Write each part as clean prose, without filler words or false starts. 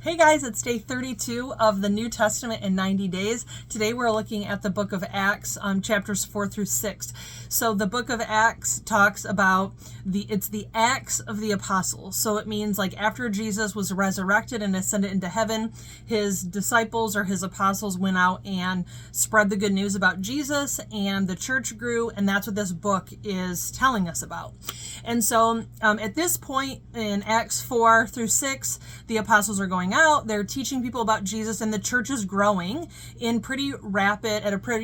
Hey guys, it's day 32 of the New Testament in 90 days. Today we're looking at the book of Acts, chapters 4 through 6. So the book of Acts talks about it's the Acts of the Apostles. So it means like after Jesus was resurrected and ascended into heaven, his disciples or his apostles went out and spread the good news about Jesus, and the church grew, and that's what this book is telling us about. And so at this point in Acts 4 through 6, the apostles are going out, they're teaching people about Jesus, and the church is growing at a pretty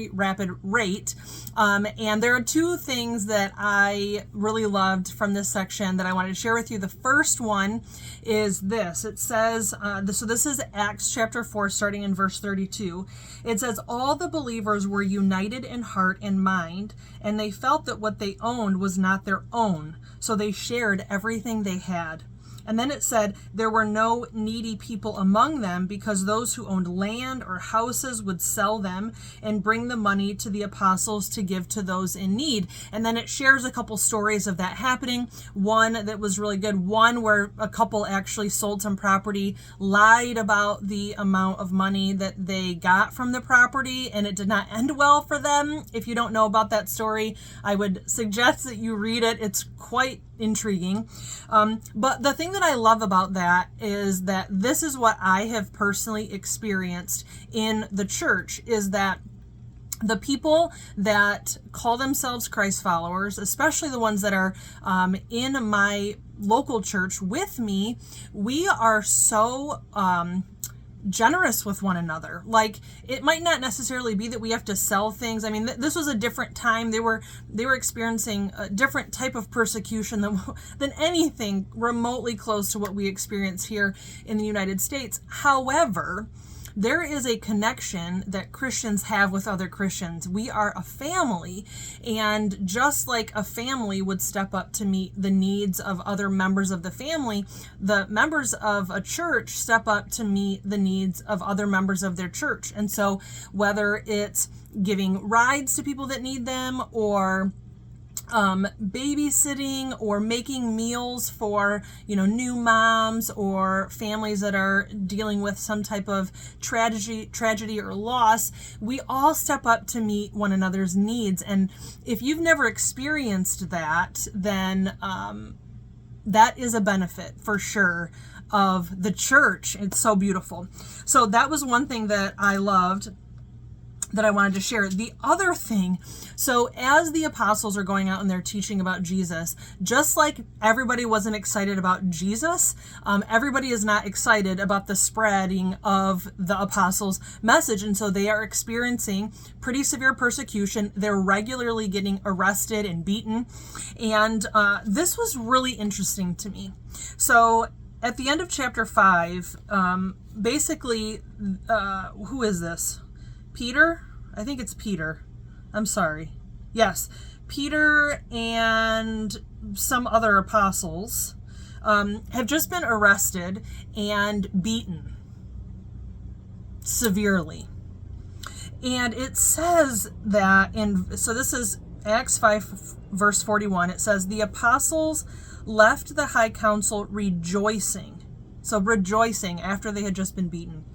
rapid rate. And there are two things that I really loved from this section that I wanted to share with you. The first one is this. It says, so this is Acts chapter 4, starting in verse 32. It says, all the believers were united in heart and mind, and they felt that what they owned was not their own, so they shared everything they had. And then it said there were no needy people among them, because those who owned land or houses would sell them and bring the money to the apostles to give to those in need. And then it shares a couple stories of that happening. One that was really good. One where a couple actually sold some property, lied about the amount of money that they got from the property, and it did not end well for them. If you don't know about that story, I would suggest that you read it. It's quite intriguing. But the thing that I love about that is that this is what I have personally experienced in the church, is that the people that call themselves Christ followers, especially the ones that are in my local church with me, we are so generous with one another. Like, it might not necessarily be that we have to sell things. I mean, this was a different time. They were experiencing a different type of persecution than anything remotely close to what we experience here in the United States. However, there is a connection that Christians have with other Christians. We are a family, and just like a family would step up to meet the needs of other members of the family, the members of a church step up to meet the needs of other members of their church. And so whether it's giving rides to people that need them, or babysitting, or making meals for, new moms or families that are dealing with some type of tragedy or loss, we all step up to meet one another's needs. And if you've never experienced that, then that is a benefit for sure of the church. It's so beautiful. So that was one thing that I loved, that I wanted to share. The other thing, so as the apostles are going out and they're teaching about Jesus, just like everybody wasn't excited about Jesus, everybody is not excited about the spreading of the apostles' message. And so they are experiencing pretty severe persecution. They're regularly getting arrested and beaten. And this was really interesting to me. So at the end of chapter 5, basically, who is this? Peter? I think it's Peter. I'm sorry. Yes. Peter and some other apostles have just been arrested and beaten severely. And it says that so this is Acts 5 verse 41. It says, the apostles left the high council rejoicing. So rejoicing after they had just been beaten,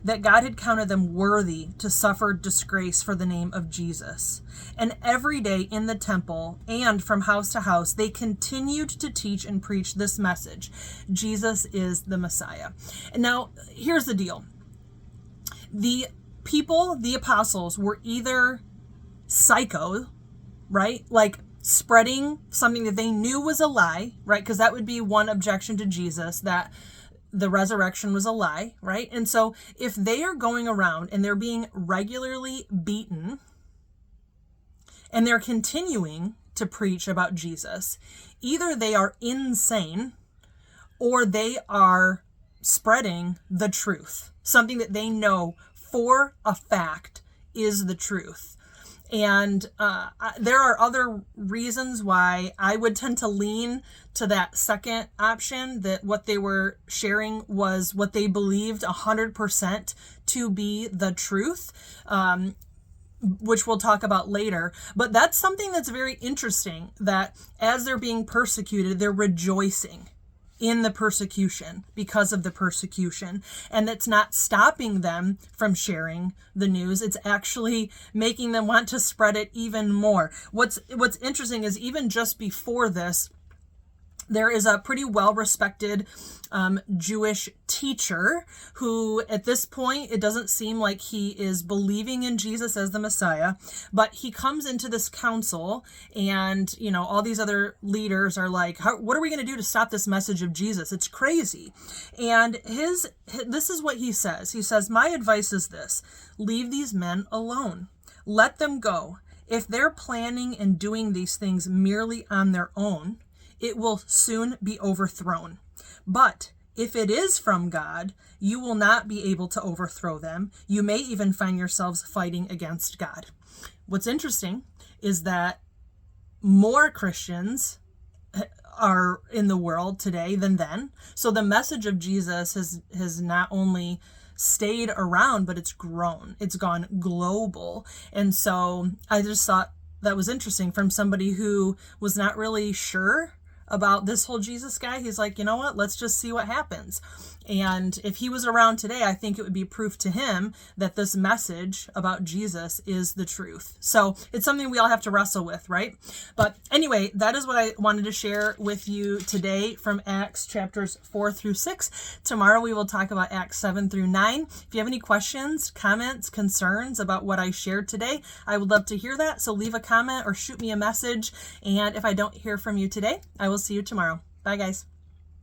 that God had counted them worthy to suffer disgrace for the name of Jesus. And every day in the temple and from house to house, they continued to teach and preach this message: Jesus is the Messiah. And now, here's the deal. The people, the apostles, were either psycho, right? Like spreading something that they knew was a lie, right? Because that would be one objection to Jesus, that the resurrection was a lie, right? And so if they are going around and they're being regularly beaten and they're continuing to preach about Jesus, either they are insane or they are spreading the truth, something that they know for a fact is the truth. And there are other reasons why I would tend to lean to that second option, that what they were sharing was what they believed 100% to be the truth, which we'll talk about later. But that's something that's very interesting, that as they're being persecuted, they're rejoicing. in the persecution, because of the persecution. And it's not stopping them from sharing the news. It's actually making them want to spread it even more. What's interesting is even just before this, there is a pretty well-respected Jewish teacher who, at this point, it doesn't seem like he is believing in Jesus as the Messiah, but he comes into this council, and, you know, all these other leaders are like, what are we going to do to stop this message of Jesus? It's crazy. And this is what he says. He says, my advice is this: leave these men alone. Let them go. If they're planning and doing these things merely on their own, it will soon be overthrown. But if it is from God, you will not be able to overthrow them. You may even find yourselves fighting against God. What's interesting is that more Christians are in the world today than then. So the message of Jesus has not only stayed around, but it's grown. It's gone global. And so I just thought that was interesting from somebody who was not really sure about this whole Jesus guy. He's like, you know what, let's just see what happens. And if he was around today, I think it would be proof to him that this message about Jesus is the truth. So it's something we all have to wrestle with, right? But anyway, that is what I wanted to share with you today from Acts chapters 4 through 6. Tomorrow we will talk about Acts 7 through 9. If you have any questions, comments, concerns about what I shared today, I would love to hear that. So leave a comment or shoot me a message. And if I don't hear from you today, I will see you tomorrow. Bye, guys.